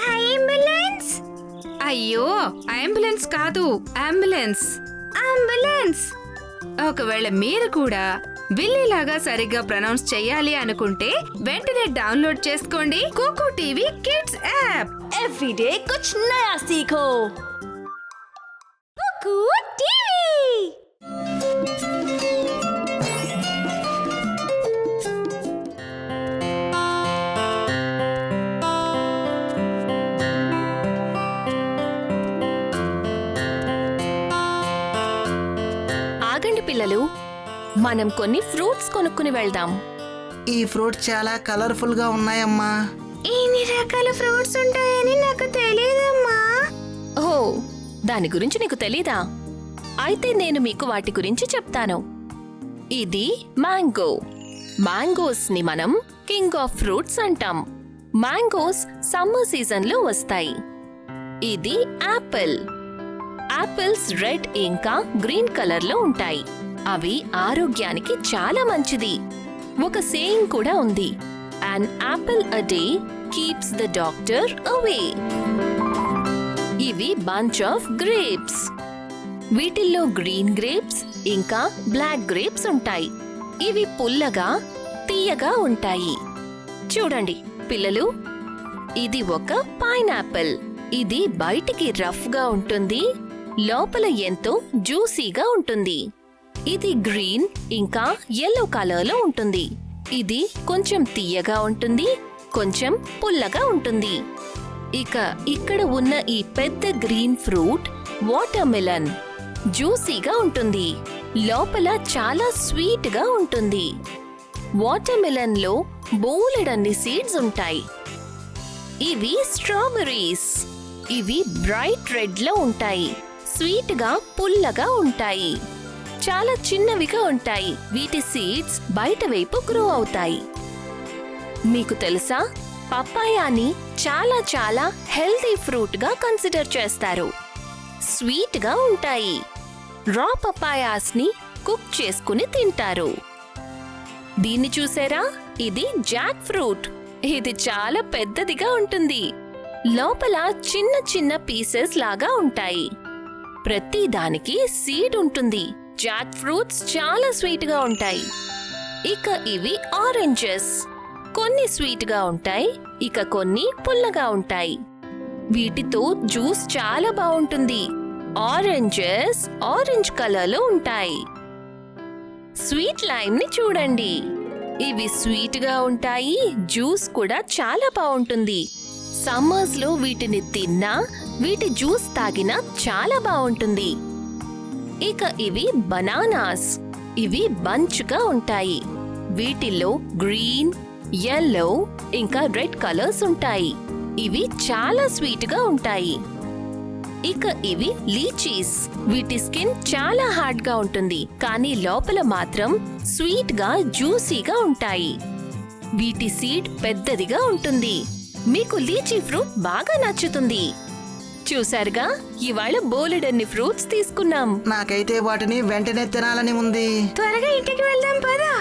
Ambulance! అయ్యో, ambulance కాదు, ambulance. Ambulance! ఒకవేళ మీరు కూడా బిల్లీలాగా సరిగ్గా ప్రొనౌన్స్ చెయ్యాలి అనుకుంటే వెంటనే డౌన్లోడ్ చేసుకోండి Kuku TV kids app. Everyday కుచ్ నయా సీఖో. కుకు టీవీ. ఆగండి పిల్లలు, మనం కొన్ని ఫ్రూట్స్ కొనుక్కుని వెళ్దాం. ఈ ఫ్రూట్ చాలా కలర్ఫుల్ గా ఉన్నాయమ్మా. ఎన్ని రకాల ఫ్రూట్స్ ఉంటాయని నాకు తెలియదమ్మా. ఓ, దాని గురించి నీకు తెలీదా? అయితే నేను మీకు వాటి గురించి చెప్తాను. ఇది మ్యాంగో. మ్యాంగోస్ ని మనం కింగ్ ఆఫ్ ఫ్రూట్స్ అంటాం. మ్యాంగోస్ సమ్మర్ సీజన్ లో వస్తాయి. ఇది యాపిల్. యాపిల్స్ రెడ్ ఇంకా గ్రీన్ కలర్ లో ఉంటాయి. అవి ఆరోగ్యానికి చాలా మంచిది. ఒక సేయింగ్ కూడా ఉంది, an apple a day keeps the doctor away. ఇవి బంచ్ ఆఫ్ గ్రేప్స్. వీటిల్లో గ్రీన్ గ్రేప్స్ ఇంకా బ్లాక్ గ్రేప్స్ ఉంటాయి. ఇవి పుల్లగా తీయగా ఉంటాయి. చూడండి పిల్లలు, ఇది ఒక పైనాపిల్. ఇది బయటికి రఫ్ గా ఉంటుంది, లోపల ఎంతో జ్యూసీగా ఉంటుంది. ఇది గ్రీన్ ఇంకా యెల్లో కలర్ లో ఉంటుంది. ఇది కొంచెం తీయగా ఉంటుంది, కొంచెం పుల్లగా ఉంటుంది. ఇక ఇక్కడ ఉన్న ఈ పెద్ద గ్రీన్ ఫ్రూట్ వాటర్ మిలన్. జ్యూసీగా ఉంటుంది, లోపల చాలా స్వీట్ గా ఉంటుంది. వాటర్ మిలన్ లో బోలెడన్ని సీడ్స్ ఉంటాయి. ఇవి స్ట్రాబెర్రీస్. ఇవి బ్రైట్ రెడ్ లో ఉంటాయి, స్వీట్ గా పుల్లగా ఉంటాయి, చాలా చిన్నవిగా ఉంటాయి. వీటి సీడ్స్ బయట వైపు గ్రో అవుతాయి. మీకు తెలుసా, పపాయాని చాలా చాలా హెల్తీ ఫ్రూట్ గా కన్సిడర్ చేస్తారు. స్వీట్ గా ఉంటాయి. రా పపాయాస్ ని కుక్ చేసుకుని తింటారు. దీన్ని చూసారా? ఇది జాక్ ఫ్రూట్. ఇది చాలా పెద్దదిగా ఉంటుంది, లోపల చిన్న చిన్న పీసెస్ లాగా ఉంటాయి. ప్రతి దానికి సీడ్ ఉంటుంది. జాక్ ఫ్రూట్స్ చాలా స్వీట్ గా ఉంటాయి. ఇక ఇవి ఆరెంజెస్. కొన్ని స్వీట్ గా ఉంటాయి, ఇక కొన్ని పుల్లగా ఉంటాయి. వీటితో జ్యూస్ చాలా బాగుంటుంది. ఆరెంజెస్ ఆరెంజ్ కలర్ లో ఉంటాయి. స్వీట్ లైమ్ ని చూడండి. ఇవి స్వీట్ గా ఉంటాయి, జ్యూస్ కూడా చాలా బాగుంటుంది. సమ్మర్స్ లో వీటిని తిన్నా, వీటి జ్యూస్ తాగినా చాలా బాగుంటుంది. ఇక ఇవి బనానాస్. ఇవి బంచ్గా ఉంటాయి. వీటిల్లో గ్రీన్, యెల్లో ఇంకా రెడ్ కలర్స్ ఉంటాయి. ఇవి చాలా స్వీట్ గా ఉంటాయి. ఇక ఇవి లీచీస్. వీటి స్కిన్ చాలా హార్డ్ గా ఉంటుంది, కానీ లోపల మాత్రం స్వీట్ గా జ్యూసీగా ఉంటాయి. వీటి సీడ్ పెద్దదిగా ఉంటుంది. మీకు లీచీ ఫ్రూట్ బాగా నచ్చుతుంది. చూసారుగా, ఇవాళ బోలెడన్ని ఫ్రూట్స్ తీసుకున్నాం. నాకైతే వాటిని వెంటనే తినాలని ఉంది. త్వరగా ఇంటికి వెళ్దాం పదా.